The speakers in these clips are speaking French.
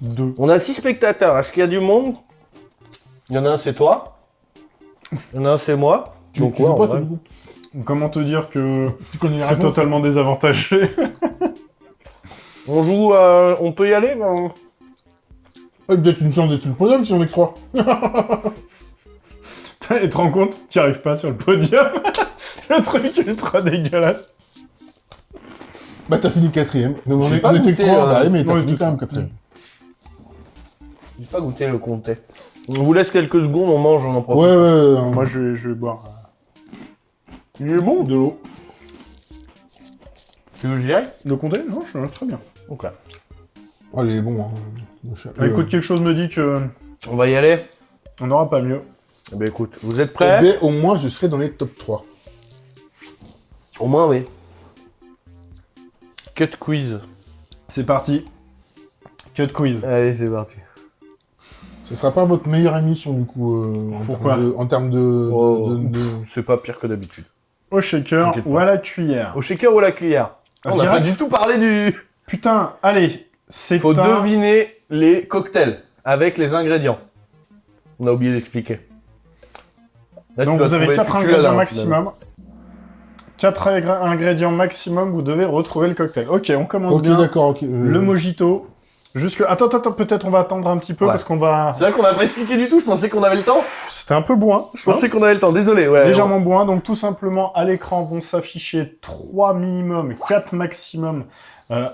2. On a 6 spectateurs. Est-ce qu'il y a du monde? Il y en a un, c'est toi. Il y en a un, c'est moi. Tu Donc, joues ouais, pas, en toi, vrai. du coup? Comment te dire que Tu connais la c'est réponse? totalement désavantagé? On joue, on peut y aller ben... Ah, peut-être une chance d'être sur le podium si on est que 3. Et te rends compte, t'y arrives pas sur le podium. Le truc ultra dégueulasse. Bah, t'as fini 4ème. Mais on J'ai est- pas on était goûté, 3, bah, mais t'as on fini était quand même trois. 4ème. J'ai pas goûté le comté. On vous laisse quelques secondes, on mange, on en profite. Ouais. Moi, je vais boire Il est bon. de l'eau. Tu veux que j'y aille? Le comté? Non, je très bien. Ok. Oh, il est bon, hein. Écoute, quelque chose me dit que On va y aller. on n'aura pas mieux. Eh ben écoute, vous êtes Eh prêts? ben, au moins, je serai dans les top 3. Au moins, oui. Cut quiz. C'est parti. Cut quiz. Allez, c'est parti. Ce sera pas votre meilleure émission, du coup, Pourquoi en termes de... Oh. de- C'est pas pire que d'habitude. Au shaker T'inquiète ou pas. à la cuillère. Au shaker ou à la cuillère? On n'a direct. pas du tout parlé du... Putain, allez. C'est Faut un... deviner les cocktails avec les ingrédients. On a oublié d'expliquer. Là, Donc tu dois vous avez trouver- 4 tu l'as ingrédients là, maximum. 4 ingrédients maximum, vous devez retrouver le cocktail. Ok, on commence Ok, bien. d'accord, ok. Le mojito. Jusque... Attends, peut-être on va attendre un petit peu Ouais. parce qu'on va... C'est vrai qu'on a pas expliqué du tout, je pensais qu'on avait le temps. C'était un peu bourrin. Je pensais qu'on avait le temps, désolé. Ouais, Légèrement bourrin, donc tout simplement à l'écran vont s'afficher 3 minimum, 4 maximum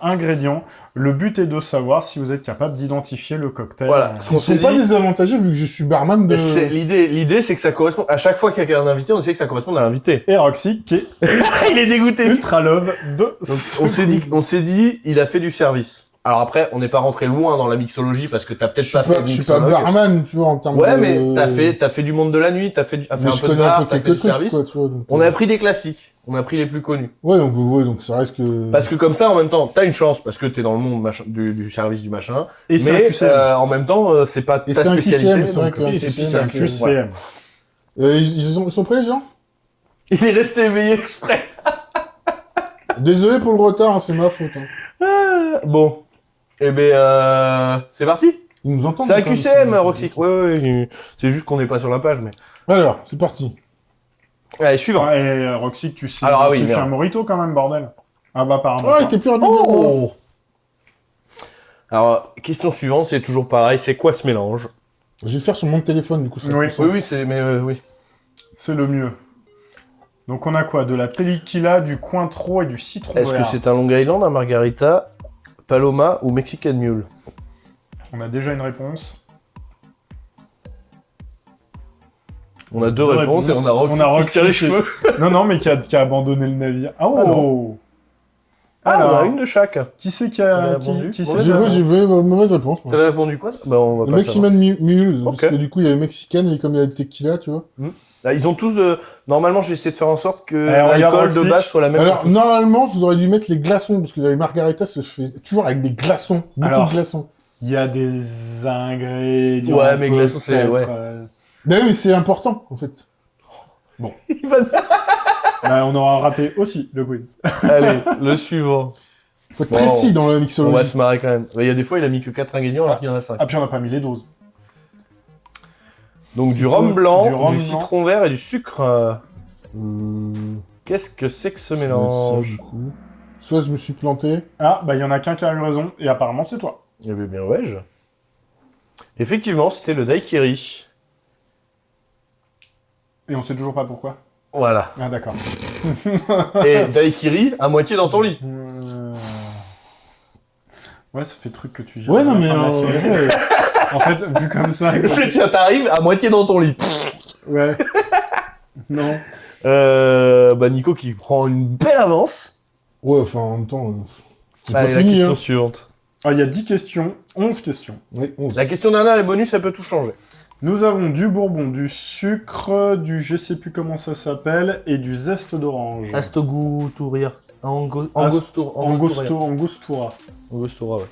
ingrédients. Le but est de savoir si vous êtes capable d'identifier le cocktail. Voilà. Ce qu'on Ils s'est sont pas dit- désavantagés vu que je suis barman de... Mais c'est l'idée, c'est que ça correspond à chaque fois qu'il y a un invité, on sait que ça correspond à l'invité. Et Roxy qui est Il est dégoûté. ultra love de Donc, ce on s'est dit, il a fait du service. Alors après, on n'est pas rentré loin dans la mixologie parce que t'as Je peut-être suis pas fait pas, de je suis pas mixologue. barman, tu vois, en termes Ouais, de... mais t'as fait du monde de la nuit, t'as fait Mais un je peu de connais un bar, peu t'as fait quelques du trucs, service. quoi, tu vois. Donc, On a pris des classiques, on a pris les plus connus. Ouais, donc ça reste que... Parce que comme ça, en même temps, t'as une chance parce que t'es dans le monde du service du machin. Et c'est un Mais QCM. En même temps, c'est pas Et ta c'est un spécialité. QCM, c'est vrai donc, que- Et et puis c'est c'est un un QCM. Ils sont prêts, les gens? Il est resté éveillé exprès. Désolé pour le retard, hein, c'est ma faute. Hein. Bon, eh ben, c'est parti. Ils nous entendent. C'est un quand même, QCM, c'est- Roxy. Ouais. C'est juste qu'on n'est pas sur la page, mais. Alors, c'est parti. Allez, suivant. Ouais, et Roxy, tu sais, Alors, ah oui, tu fais merde. un mojito quand même, bordel. Ah bah apparemment. Oh, pas. il était plus rapide. Oh Alors, question suivante, c'est toujours pareil. C'est quoi ce mélange? Je vais le faire sur mon téléphone, du coup. Ça Oui. plus Oui, simple. c'est, mais oui. C'est le mieux. Donc on a quoi? De la tequila, du Cointreau et du citron Est-ce que vert. c'est un Long Island, un Margarita, Paloma ou Mexican Mule? On a déjà une réponse. On a deux Deux réponses et on a Roxy, On a qui se tire les Roxy qui- cheveux. Non, non, mais qui a abandonné le navire. Ah, oh Ah non. Ah, Alors, on a une de chaque. qui c'est qui T'avais a... répondu Qui Bon, c'est J'ai qui a- j'ai vu mauvaise réponse. moi. T'avais répondu quoi? Bah, on va Le pas savoir. Mexican Mule, parce Ok. que du coup, il y avait Mexican et comme il y a le tequila, tu vois. Là, ils ont tous de... Normalement, j'ai essayé de faire en sorte que Alors, regarde, l'alcool de Roxy. base soit la même. Alors, pour tous. normalement, vous auriez dû mettre les glaçons, parce que la Margarita se fait toujours avec des glaçons. Beaucoup Alors. de glaçons. Il y a des ingrédients... Ouais, mais glaçons, c'est- peut-être, ouais. Mais oui, mais c'est important, en fait. Il va- on aura raté aussi le quiz. Allez, le suivant. Faut être Bon, précis dans la On va mixologie. se marrer quand même. Il y a des fois, il a mis que 4 ingrédients alors qu'il y en a 5. Ah, puis on n'a pas mis les doses. Donc c'est du quoi rhum blanc, Du du, rhum blanc. citron vert et du sucre. Qu'est-ce que c'est que ce Ça, mélange? du coup. Soit je me suis planté. Ah, bah il y en a qu'un qui a eu raison, et apparemment c'est toi. Eh bien, ouais. Effectivement, c'était le daiquiri. Et on sait toujours pas pourquoi. Voilà. Ah, d'accord. Et daiquiri à moitié dans ton lit. Ouais, ça fait truc que tu gères. Ouais, à non, la mais... fin de la soirée. En fait, vu comme ça... T'arrives à moitié dans ton lit. Ouais. Non. Bah Nico qui prend une belle avance. Ouais, enfin, en même temps... c'est Allez, pas la fini, question hein. suivante. Ah, il y a 10 questions, 11 questions. Ouais, 11. La question dernière et bonus, ça peut tout changer. Nous avons du bourbon, du sucre, du je sais plus comment ça s'appelle, et du zeste d'orange. Astogouturia. Angostura. Angostura, ouais.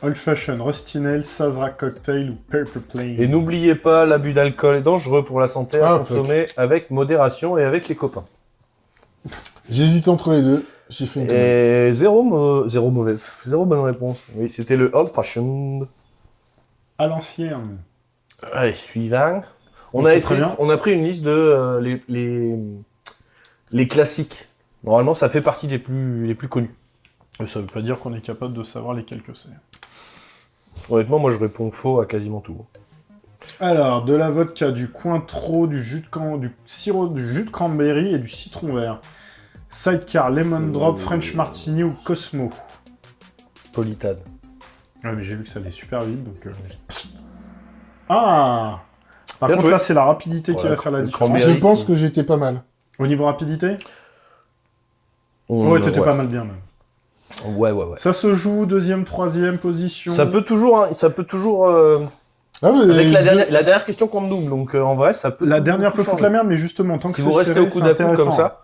Old Fashion, Rusty Nail, Sazerac Cocktail ou Purple Plain. Et n'oubliez pas, l'abus d'alcool est dangereux pour la santé à Ah, consommer avec modération et avec les copains. J'hésite entre les deux. J'ai fait une Et zéro mauvaise. Zéro bonne réponse. Oui, c'était le Old Fashioned. À l'ancienne. Allez, suivant. On Donc, a c'est essayé, très bien. on a pris une liste de les classiques. Normalement, ça fait partie des plus connus. Mais ça veut pas dire qu'on est capable de savoir lesquels que c'est. Honnêtement, moi, je réponds faux à quasiment tout. Alors, de la vodka, du Cointreau, du sirop, du jus de cranberry et du citron vert. Sidecar, Lemon Drop, French Martini ou Cosmo. Politade. Ouais, mais j'ai vu que ça allait super vite, donc... Ah Par Bien contre, joué. là, c'est la rapidité qui Voilà, va faire la le différence. cranberry. Je pense que j'étais pas mal. Au niveau rapidité Ouais, t'étais ouais. pas mal bien, même. Ouais. Ça se joue, deuxième, troisième position. Ça peut toujours... Ah, mais avec la dernière question compte double, donc en vrai, ça peut... La tout dernière peut foutre changer. la merde, mais justement, tant que Si c'est vous restez serré, au coup c'est d'à coup comme intéressant. ça...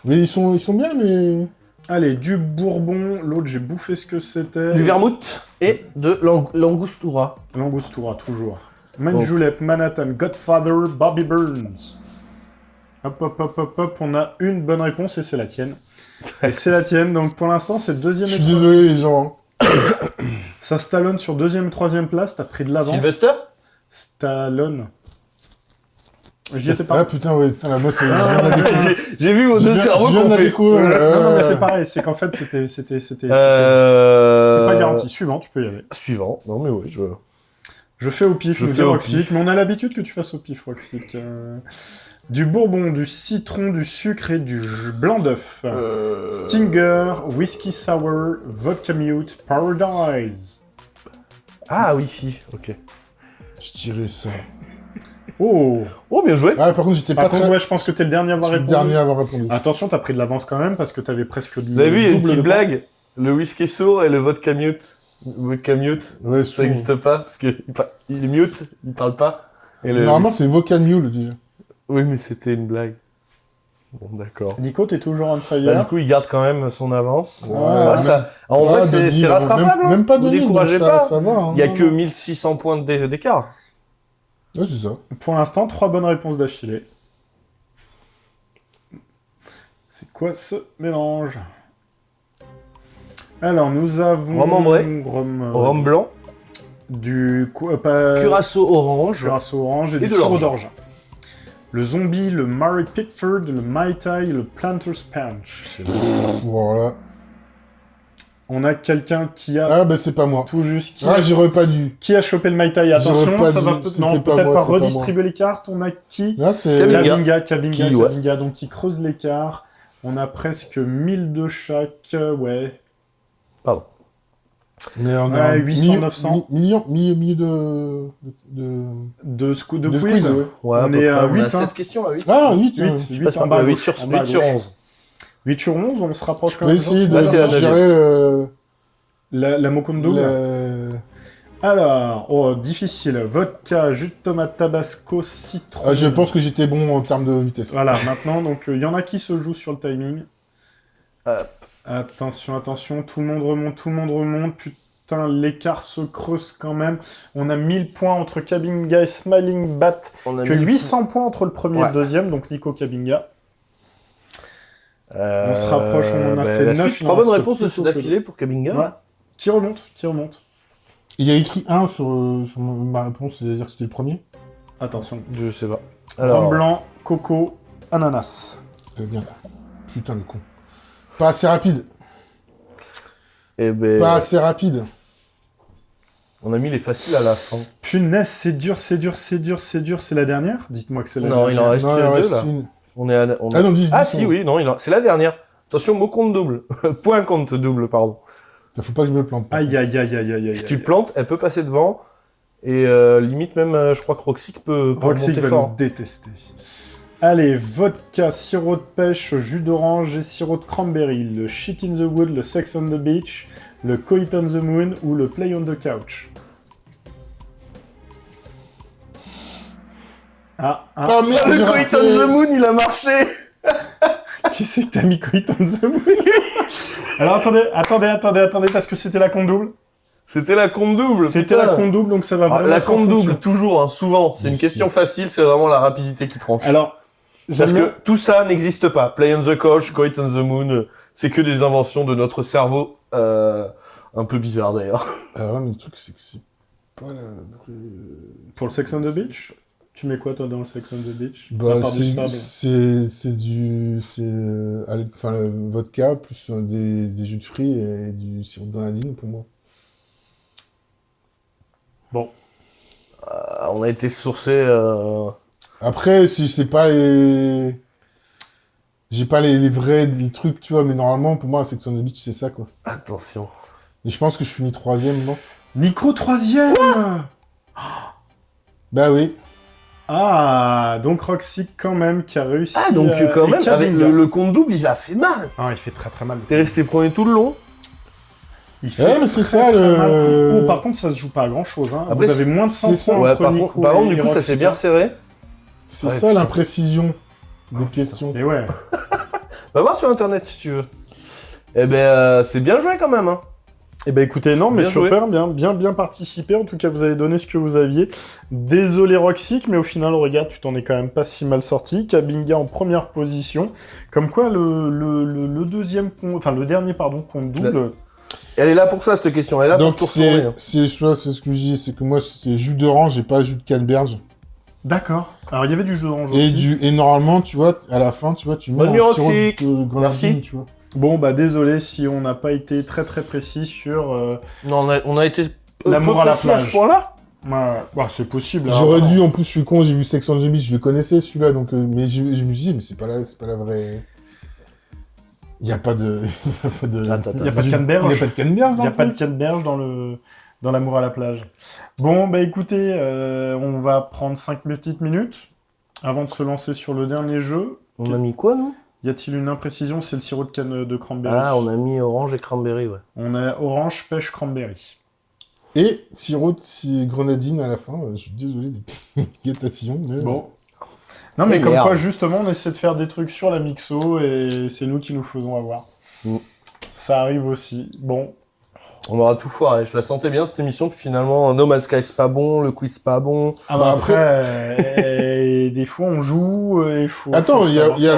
Mais ils sont bien, mais... Allez, du bourbon, l'autre, j'ai bouffé ce que c'était. Du vermouth et de l'angostura. L'angostura, toujours. Manjulep, Manhattan, Godfather, Bobby Burns. Hop, on a une bonne réponse et c'est la tienne. Et c'est la tienne, donc pour l'instant, c'est deuxième Je et suis troisième. désolé, les gens. Ça Stallone sur deuxième et troisième place, t'as pris de l'avance. Sylvester Stallone. J'y étais Ah, pas. putain, ouais. Putain, moi, c'est... je viens de la déco. J'ai vu vos deux cerveaux Je viens qu'on de la fait. déco, Non, mais c'est pareil, c'est qu'en fait, c'était pas garanti. Suivant, tu peux y aller. Suivant. Non, mais oui, Je fais au pif, Je nous fais dit au Roxic, pif. mais on a l'habitude que tu fasses au pif, Roxic. Du bourbon, du citron, du sucre et du blanc d'œuf. Stinger, whisky sour, vodka mute, paradise. Ah oui, si, ok. Je dirais ça. Oh. Oh, bien joué. Ah, par contre, j'étais Par pas contre, très... ouais, je pense que t'es le dernier à Je avoir suis le répondu. dernier à avoir répondu. Attention, t'as pris de l'avance quand même, parce que t'avais presque le Vous avez vu, il y a une double de petite points. blague. Le whisky sour et le vodka mute. Le vodka mute, Ouais, ça n'existe pas, parce que il est mute, il parle pas. Et le Normalement, c'est Vocal Mule, déjà. Oui, mais c'était une blague. Bon, d'accord. Nico, t'es toujours on Bah, fire. du coup, il garde quand même son avance. Ouais, Ouais, ça... En vrai, c'est Denis, rattrapable. Même pas Vous Denis, donc découragez pas. ça va. Hein. Il y a que 1600 points d'écart. Ouais, c'est ça. Pour l'instant, 3 bonnes réponses d'affilée. C'est quoi ce mélange? Alors, nous avons... Rhum ambré. Rhum, Rhum blanc, du... pas... curaçao orange. Curaçao orange et, Et du de sirop l'orge. d'orge. Le zombie, le Mary Pickford, le Mai Tai, le Planter's Punch. Voilà. On a quelqu'un qui a Ah, bah, c'est pas moi. tout juste... Ah, j'aurais pas dû. Qui a chopé le Mai Tai? Attention, J'aurais pas ça va dit, peut- c'était non, pas peut-être moi, pas c'est pas redistribuer les cartes. On a qui? Là, c'est... Cabinga. Cabinga, ouais. donc qui creuse l'écart. On a presque 1000 de chaque, ouais. Pardon. Mais on Ouais, a 800, 900. milieu De de quiz. quiz, ouais. Ouais, On est à 8, hein. 7 questions à 8. Ah, 8, 8, Je 8 passe en par bas à 8 gauche, sur, en bas à 8 sur gauche. 11. 8 sur 11, on se rapproche Je quand peux même. essayer de Là, c'est la gérer le... La Mokondo. Alors, oh, difficile. Vodka, jus de tomate, tabasco, citron. Ah, je pense que j'étais bon en termes de vitesse. Voilà, maintenant, donc, il y en a qui se jouent sur le timing. Hop. Attention, tout le monde remonte. Putain, l'écart se creuse quand même. On a 1000 points entre Kabinga et Smiling Bat. On a Que mis- 800 points entre le premier et Ouais. le deuxième, donc Nico Kabinga. On se rapproche, on en a fait la 9, suite, il 3 en bonnes reste réponses plus d'affilée pour Kabinga. Ouais. Qui remonte. Il y a écrit 1 sur ma réponse, c'est-à-dire que c'était le premier. Attention. Je sais pas. Rhum blanc, coco, ananas. Bien. Putain, le con. Pas assez rapide. Eh ben, Pas assez rapide. on a mis les faciles à la fin. Punaise, c'est dur. C'est la dernière? Dites-moi que c'est la Non, dernière. il en reste Non, il en deux, reste là. une. On est à... Ah non, 10, Ah 10, si, oui, non, c'est la dernière. Attention, mot compte double. Point compte double, pardon. Faut pas que je me plante. Aïe. Si tu te plantes, elle peut passer devant. Et limite même, je crois que Roxic peut Roxy remonter va fort. nous détester. Allez, vodka, sirop de pêche, jus d'orange et sirop de cranberry. Le shit in the wood, le sex on the beach, le coit on the moon ou le play on the couch. Ah, Ah merde, j'ai Le raté. Coit on the Moon, il a marché. qui c'est que t'as mis coit on the moon? Alors attendez, parce que c'était la compte double. C'était la compte double. C'était putain. la compte double, donc ça va Ah, vraiment la être en compte fonction. double, toujours, hein, souvent. C'est une Merci. question facile, c'est vraiment la rapidité qui tranche. Alors, Parce bien. que tout ça n'existe pas. Play on the couch, Coit on the moon, c'est que des inventions de notre cerveau, un peu bizarre d'ailleurs. Ah ouais, mais le truc, c'est que c'est pas la vraie... Pour le Sex on the Beach, tu mets quoi toi dans le Sex on the Beach? Bah, À part du sable. c'est du... Enfin, le vodka, plus des jus de fruits et du sirop de grenadine, pour moi. Bon, On a été sourcé... Après, si c'est pas les... J'ai pas les vrais les trucs, tu vois, mais normalement, pour moi, la Sex on the Beach, c'est ça, quoi. Attention. Et je pense que je finis 3ème, non? Nico 3ème. Bah oui. Ah, donc Roxy quand même qui a réussi. Ah, donc quand et même, avec Kabinga. le compte double, il a fait mal. Ah, il fait très très mal. T'es resté premier tout le long. Il fait Ouais, mais c'est très, ça, très le... mal. Oh, par contre, ça se joue pas à grand chose. Hein. Après, Vous avez moins de 5 c'est ça. points Ouais, entre Nico par contre, et du coup, ça Roxy. s'est bien resserré. C'est Ouais, ça, putain. l'imprécision des questions. Et ouais. Va voir sur internet si tu veux. Eh ben, c'est bien joué quand même, hein. Eh ben écoutez, non, mais Bien joué. super, bien participé. En tout cas, vous avez donné ce que vous aviez. Désolé Roxy, mais au final, regarde, tu t'en es quand même pas si mal sorti. Kabinga en première position. Comme quoi, le deuxième, enfin le dernier, pardon, compte double. Elle est là pour ça, cette question. Elle est là Donc, pour te retourner. c'est ce que je dis, c'est que moi, c'était jus d'orange et pas jus de canneberge. D'accord. Alors, il y avait du jus d'orange aussi. Et normalement, tu vois, à la fin, tu vois, tu mets Bonne nuit, un sirop Roxy. de grenadine, Merci. tu vois. Bon, bah désolé si on n'a pas été très précis sur... Non, on a été... L'amour peu à la précis à plage. ce point-là. Ouais, c'est possible. hein, J'aurais vraiment. dû, en plus, je suis con, j'ai vu Sex on the Beach, je le connaissais celui-là, donc, mais je me suis dit, mais c'est pas la vraie. Il n'y a pas de. Attends, Il y a pas de canneberge. Il n'y a pas de canneberge Il dans n'y a le pas de truc. canneberge dans l'amour à la plage. Bon, bah écoutez, on va prendre 5 petites minutes avant de se lancer sur le dernier jeu. On a mis quoi, nous? Y a-t-il une imprécision? C'est le sirop de canne de cranberry. Ah, on a mis orange et cranberry, ouais. On a orange, pêche, cranberry. Et sirop de grenadine à la fin, je suis désolé des gâtatillons, mais. Bon. Non, mais Et comme merde. quoi, justement, on essaie de faire des trucs sur la mixo et c'est nous qui nous faisons avoir. Mm. Ça arrive aussi. Bon. On aura tout foiré. Je la sentais bien, cette émission, puis finalement, No Man's Sky, c'est pas bon, le quiz, c'est pas bon. Ah Bah, bah après, des fois on joue et il faut... Attends, faut il y a savoir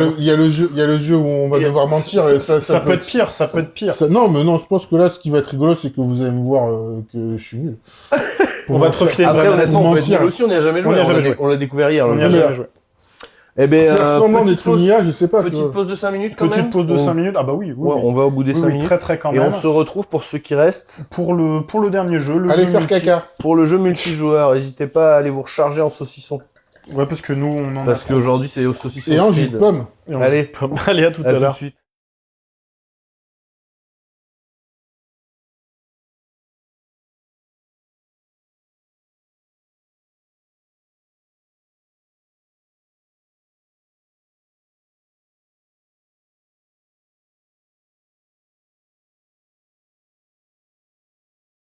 le jeu où on va devoir mentir et ça peut être pire, ça peut être pire. Non, mais non, je pense que là, ce qui va être rigolo, c'est que vous allez me voir que je suis nul. On va te refiler une Après, banane. honnêtement, on peut être mentir. nul aussi, on n'y a jamais joué. On n'y a jamais joué. On l'a découvert hier. On n'y a le jeu. jamais joué. Eh ben, Faire semblant petite d'être une pause, IA, je sais pas. tu petite vois. pause de 5 minutes quand même. Petite pause de 5 minutes. Ah bah oui, oui, Ouais, oui. on va au bout des Oui, 5 oui, minutes. très quand Et même. on se retrouve pour ceux qui restent. Pour le dernier jeu. Le Allez jeu faire multi. caca. Pour le jeu multijoueur, n'hésitez pas à aller vous recharger en saucisson. Ouais, parce que nous, on en Parce a... qu'aujourd'hui, c'est au saucisson Et en jus de speed. pomme. Et on- Allez, Allez, à tout à à tout de l'heure. suite.